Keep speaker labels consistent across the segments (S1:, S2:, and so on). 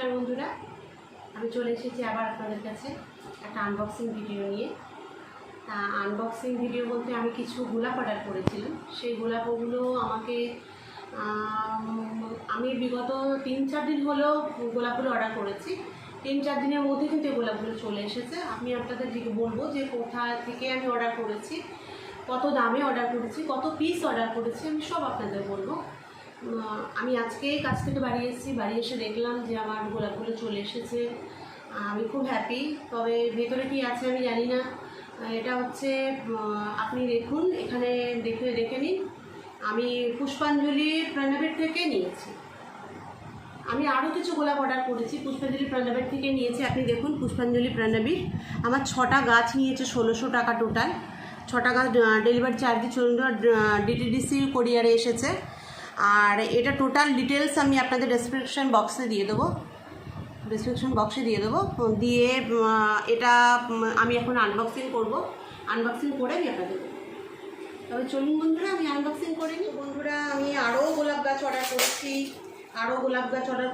S1: নমস্কার বন্ধুরা, আমি চলে এসেছি আবার আপনাদের কাছে একটা আনবক্সিং ভিডিও নিয়ে। আনবক্সিং ভিডিও বলতে আমি কিছু গোলাপ অর্ডার করেছিলাম। সেই গোলাপগুলো আমাকে আমি বিগত 3-4 দিন হলো গোলাপগুলো অর্ডার করেছি। 3-4 দিনের মধ্যে কিন্তু এই গোলাপগুলো চলে এসেছে। আমি আপনাদের বলবো যে কোথা থেকে আমি অর্ডার করেছি, কত দামে অর্ডার করেছি, কত পিস অর্ডার করেছি, আমি সব আপনাদের বলবো। আমি আজকে কাছ থেকে বাড়ি এসেছি, বাড়ি এসে দেখলাম যে আমার গোলাপগুলো চলে এসেছে। আমি খুব হ্যাপি। তবে ভেতরে কি আছে আমি জানি না। এটা হচ্ছে, আপনি দেখুন, এখানে দেখে নিন। আমি পুষ্পাঞ্জলি প্রণাবীর থেকে নিয়েছি। আমি আরও কিছু গোলাপ অর্ডার করেছি, পুষ্পাঞ্জলি প্রণাবীর থেকে নিয়েছি। আপনি দেখুন, পুষ্পাঞ্জলি প্রণাবীর আমার 6টা গাছ নিয়েছে 1600 টাকা টোটাল। 6টা গাছ ডেলিভারি চার্জ ডিটিডিসি কোরিয়ারে এসেছে। আর এটা টোটাল ডিটেলস আমি আপনাদের ডেসক্রিপশন বক্সে দিয়ে দেবো, দিয়ে এটা আমি এখন আনবক্সিং করব। আনবক্সিং করে আমি আপনাদের দেবো। তবে চলুন বন্ধুরা, আমি আনবক্সিং করে নিই। বন্ধুরা, আমি আরও গোলাপ গাছ অর্ডার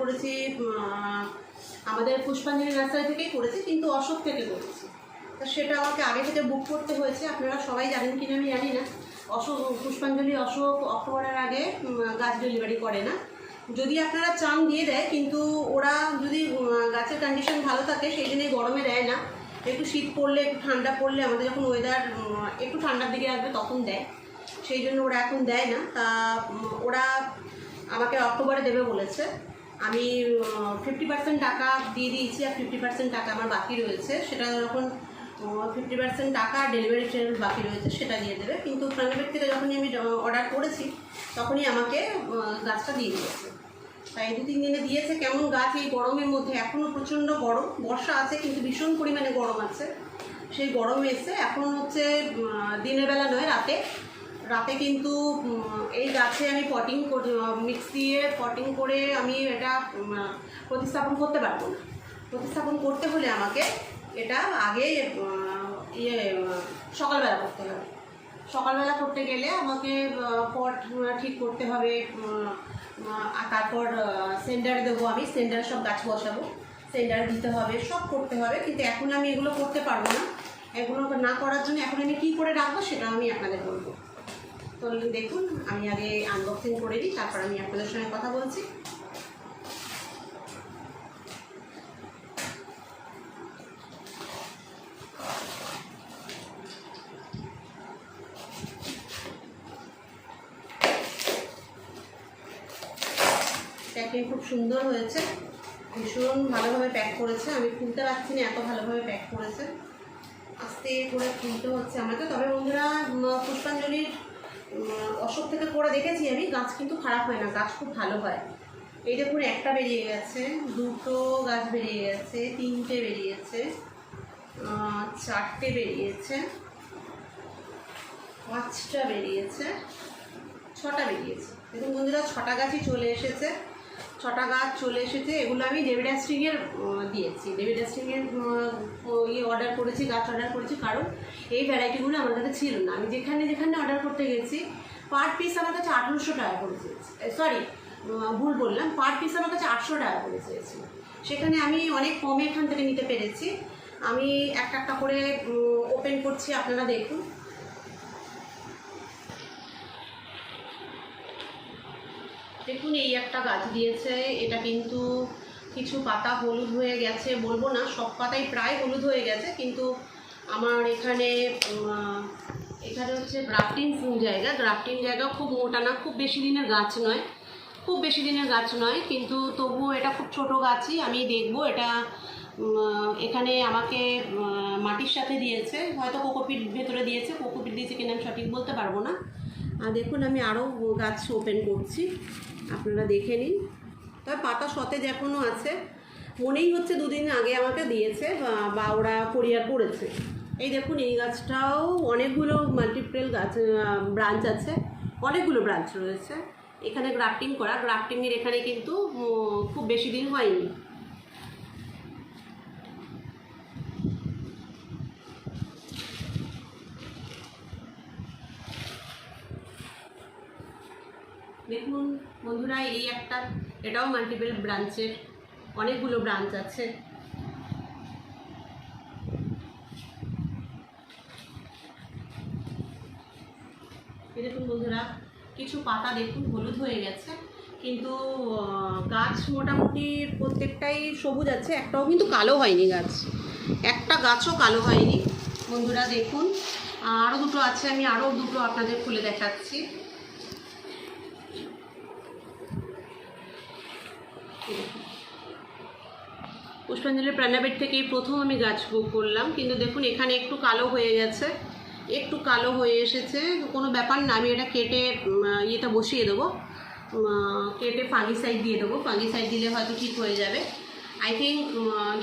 S1: করেছি। আমাদের পুষ্পাঞ্জলি নার্সারি থেকেই করেছি, কিন্তু অশোক থেকে করেছি। তো সেটা আমাকে আগে থেকে বুক করতে হয়েছে। আপনারা সবাই জানেন কিনা আমি জানি না, পুষ্পাঞ্জলি অশোক অক্টোবরের আগে গাছ ডেলিভারি করে না। যদি আপনারা চান দিয়ে দেয়, কিন্তু ওরা যদি গাছের কন্ডিশন ভালো থাকে সেই জন্যই গরমে দেয় না। একটু শীত পড়লে, একটু ঠান্ডা পড়লে, আমাদের যখন ওয়েদার একটু ঠান্ডার দিকে আসবে তখন দেয়। সেই জন্য ওরা এখন দেয় না। তা ওরা আমাকে অক্টোবরে দেবে বলেছে। আমি 50% টাকা দিয়ে দিয়েছি, আর 50% টাকা আমার বাকি রয়েছে। সেটা যখন 50% টাকা ডেলিভারি চার্জ বাকি রয়েছে সেটা দিয়ে দেবে। কিন্তু প্রণাবীর থেকে যখনই আমি অর্ডার করেছি তখনই আমাকে গাছটা দিয়ে দিয়েছে। তাই 2-3 দিনে দিয়েছে। কেমন গাছ এই গরমের মধ্যে, এখনও প্রচণ্ড গরম, বর্ষা আছে কিন্তু ভীষণ পরিমাণে গরম আছে। সেই গরমে এসে এখন হচ্ছে দিনের বেলা নয়, রাতে কিন্তু এই গাছে আমি মিক্স দিয়ে পটিং করে আমি এটা প্রতিস্থাপন করতে পারবো না। প্রতিস্থাপন করতে হলে আমাকে এটা আগে সকালবেলা করতে হবে। সকালবেলা করতে গেলে আমাকে পট ঠিক করতে হবে, তারপর সেন্টারে দেবো। আমি সেন্টারে সব গাছ বসাবো, সেন্টারে দিতে হবে, সব করতে হবে। কিন্তু এখন আমি এগুলো করতে পারবো না। এগুলো না করার জন্য এখন আমি কী করে রাখবো সেটা আমি আপনাদের বলবো। তো দেখুন, আমি আগে আনবক্সিং করে দিই, তারপর আমি আপনাদের সঙ্গে কথা বলছি। প্যাকিং খুব সুন্দর হয়েছে, ভীষণ ভালোভাবে প্যাক করেছে। আমি খুলতে পারছি না, এত ভালোভাবে প্যাক করেছে। আস্তে করে খুলতে হচ্ছে আমাকে। তবে বন্ধুরা, পুষ্পাঞ্জলির অশোক থেকে করে দেখেছি আমি, গাছ কিন্তু খারাপ হয় না, গাছ খুব ভালো হয়। এই দেখুন, একটা বেরিয়ে গেছে, 2টো গাছ বেরিয়ে গেছে, 3টে বেরিয়েছে, 4টে বেরিয়েছে, 5টা বেরিয়েছে, 6টা বেরিয়েছে। দেখুন বন্ধুরা, 6টা গাছই চলে এসেছে। 6টা গাছ চলে এসেছে। এগুলো আমি ডেভিড অস্টিনের দিয়েছি। ডেভিড অস্টিনের অর্ডার করেছি, গাছ অর্ডার করেছি, কারণ এই ভ্যারাইটিগুলো আমার কাছে ছিল না। আমি যেখানে অর্ডার করতে গেছি, পার পিস আমার কাছে 1800 টাকা করে চেয়েছি। ভুল বললাম, পার পিস আমার কাছে 800 টাকা করে চেয়েছি। সেখানে আমি অনেক কমে এখান থেকে নিতে পেরেছি। আমি একটা করে ওপেন করছি, আপনারা দেখুন। দেখুন, এই একটা গাছ দিয়েছে। এটা কিন্তু কিছু পাতা হলুদ হয়ে গেছে, বলবো না সব পাতাই প্রায় হলুদ হয়ে গেছে। কিন্তু আমার এখানে হচ্ছে গ্রাফটিং জায়গা, খুব মোটা না, খুব বেশি দিনের গাছ নয়, কিন্তু তবুও এটা খুব ছোট গাছই। আমি দেখব এটা এখানে আমাকে মাটির সাথে দিয়েছে, হয়তো কোকোপিট ভেতরে দিয়েছে, কিনা আমি সঠিক বলতে পারবো না। দেখুন, আমি আরও গাছ ওপেন করছি, আপনারা দেখে নিন। তবে পাতা সতেজ এখনও আছে, মনেই হচ্ছে 2 দিন আগে আমাকে দিয়েছে বা ওরা কোরিয়ার করেছে। এই দেখুন, এই গাছটাও অনেকগুলো মাল্টিপল গাছ ব্রাঞ্চ আছে, অনেকগুলো ব্রাঞ্চ রয়েছে। এখানে গ্রাফটিংয়ের এখানে কিন্তু খুব বেশি দিন হয়নি। দেখুন বন্ধুরা, এটাও মাল্টিপল ব্রাঞ্চের অনেকগুলো ব্রাঞ্চ আছে। দেখুন বন্ধুরা, কিছু পাতা দেখুন হলুদ হয়ে গেছে, কিন্তু গাছ মোটামুটি প্রত্যেকটাই সবুজ আছে, একটাও কিন্তু কালো হয়নি গাছ, একটা গাছও কালো হয়নি বন্ধুরা। দেখুন আরও দুটো আছে, আমি আরও দুটো আপনাদের খুলে দেখাচ্ছি। পুষ্পাঞ্জলি প্রাণাবীর থেকেই প্রথম আমি গাছ বুক করলাম, কিন্তু দেখুন এখানে একটু কালো হয়ে গেছে, একটু কালো হয়ে এসেছে। কোনো ব্যাপার না, আমি এটা কেটে ইয়েটা বসিয়ে দেবো, কেটে ফাঙ্গিসাইড দিয়ে দেবো। ফাঙ্গিসাইড দিলে হয়তো ঠিক হয়ে যাবে। আই থিঙ্ক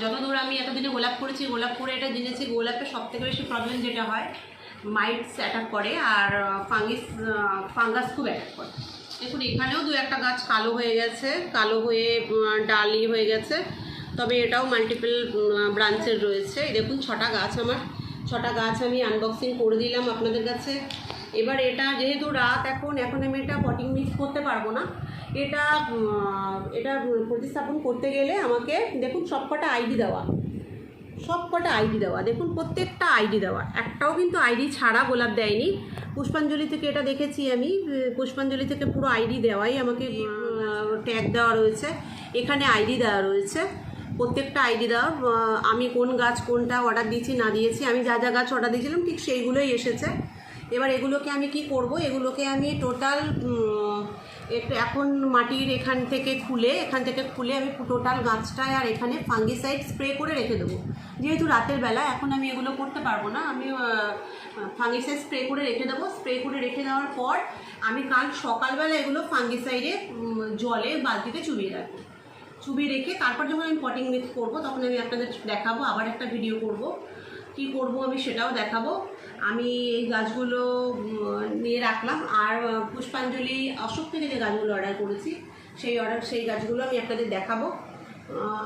S1: যতদূর আমি এতদিনে গোলাপ করেছি, গোলাপ করে এটা জেনেছি, গোলাপের সবথেকে বেশি প্রবলেম যেটা হয় মাইটস অ্যাটাক করে আর ফাঙ্গাস খুব অ্যাটাক করে। দেখুন এখানেও দু একটা গাছ কালো হয়ে গেছে, কালো হয়ে ডালি হয়ে গেছে, তবে এটাও মাল্টিপল ব্রাঞ্চের রয়েছে। দেখুন 6টা গাছ, আমার 6টা গাছ আমি আনবক্সিং করে দিলাম আপনাদের কাছে। এবার এটা যেহেতু রাত এখন আমি এটা পটিং মিক্স করতে পারবো না। এটা প্রতিস্থাপন করতে গেলে আমাকে দেখুন সবকটা আইডি দেওয়া, দেখুন প্রত্যেকটা আইডি দেওয়া, একটাও কিন্তু আইডি ছাড়া গোলাপ দেয়নি। পুষ্পাঞ্জলি থেকে এটা দেখেছি আমি, পুষ্পাঞ্জলি থেকে পুরো আইডি দেওয়াই, আমাকে ট্যাগ দেওয়া রয়েছে, এখানে আইডি দেওয়া রয়েছে, প্রত্যেকটা আইডি দেওয়া। আমি কোন গাছ কোনটা অর্ডার দিয়েছি না দিয়েছি, আমি যা যা গাছ অর্ডার দিয়েছিলাম ঠিক সেইগুলোই এসেছে। এবার এগুলোকে আমি কি করব, এগুলোকে আমি টোটাল এখন মাটির এখান থেকে খুলে আমি টোটাল গাছটায় আর এখানে ফাঙ্গিসাইড স্প্রে করে রেখে দেবো। যেহেতু রাতের বেলা এখন আমি এগুলো করতে পারবো না, আমি ফাঙ্গিসাইড স্প্রে করে রেখে দেবো। স্প্রে করে রেখে দেওয়ার পর আমি কাল সকালবেলা এগুলো ফাঙ্গিসাইডে জলে বালতিতে চুবিয়ে রাখবো। চুবিয়ে রেখে তারপর যখন আমি পটিং মিক্স করবো তখন আমি আপনাদের দেখাবো, আবার একটা ভিডিও করব, কি করব আমি সেটাও দেখাবো। আমি এই গাছগুলো নিয়ে রাখলাম, আর পুষ্পাঞ্জলি অশোক থেকে যে গাছগুলো অর্ডার করেছি সেই গাছগুলো আমি আপনাদের দেখাবো।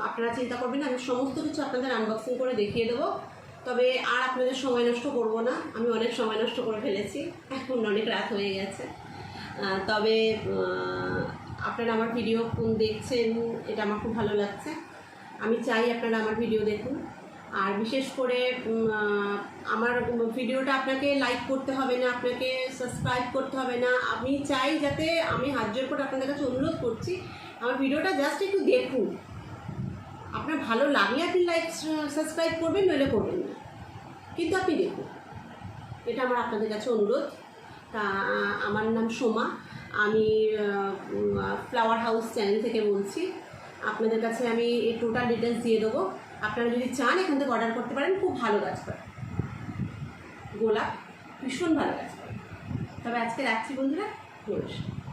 S1: আপনারা চিন্তা করবেন না, আমি সমস্ত কিছু আপনাদের আনবক্সিং করে দেখিয়ে দেবো। তবে আর আপনাদের সময় নষ্ট করব না, আমি অনেক সময় নষ্ট করে ফেলেছি, এখন অনেক রাত হয়ে গেছে। তবে আপনারা আমার ভিডিও দেখছেন, এটা আমার খুব ভালো লাগছে। আমি চাই আপনারা আমার ভিডিও দেখুন, আর বিশেষ করে আমার ভিডিওটা আপনাকে লাইক করতে হবে না, আপনাকে সাবস্ক্রাইব করতে হবে না। আমি চাই যাতে, আমি হাত জোর করে আপনাদের কাছে অনুরোধ করছি, আমার ভিডিওটা জাস্ট একটু দেখুন। আপনার ভালো লাগলে আপনি লাইক সাবস্ক্রাইব করবেন, নইলে করবেন না, কিন্তু আপনি দেখুন, এটা আমার আপনাদের কাছে অনুরোধ। তা আমার নাম সোমা, আমি ফ্লাওয়ার হাউস চ্যানেল থেকে বলছি। আপনাদের কাছে আমি এই টোটাল ডিটেলস দিয়ে দেবো, আপনারা যদি চান এখান থেকে অর্ডার করতে পারেন। খুব ভালো গাছ পায়, গোলাপ ভীষণ ভালো গাছ পায়। তবে আজকে রাখছি বন্ধুরা, নমস্কার।